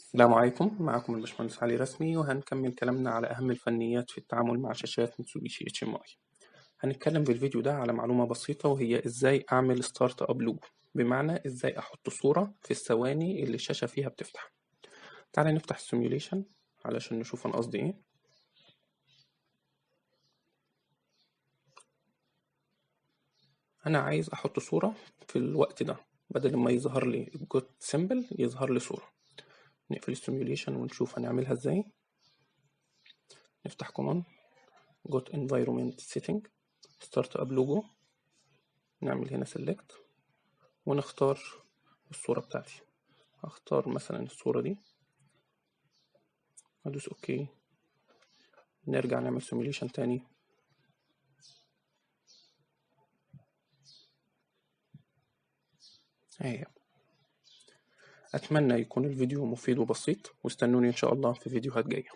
السلام عليكم، معكم الباشمهندس علي رسمي، وهنكمل كلامنا على أهم الفنيات في التعامل مع شاشات ميتسوبيشي HMI. هنتكلم في الفيديو ده على معلومة بسيطة، وهي إزاي أعمل ستارت أب لوجو، بمعنى إزاي أحط صورة في الثواني اللي الشاشة فيها بتفتح. تعالى نفتح السيميوليشن علشان نشوف أنا قصدي إيه. أنا عايز أحط صورة في الوقت ده، بدل ما يظهر لي الجوت سيمبل يظهر لي صورة. نقفل السيميوليشن ونشوف هنعملها إزاي. نفتح كوماند جوت انفايرومنت سيتنج ستارت اب لوجو، نعمل هنا سيلكت ونختار الصورة بتاعتي. هختار مثلا الصورة دي، ادوس اوكي، نرجع نعمل سيميوليشن تاني. اهي. اتمنى يكون الفيديو مفيد وبسيط، واستنوني ان شاء الله في فيديوهات جاية.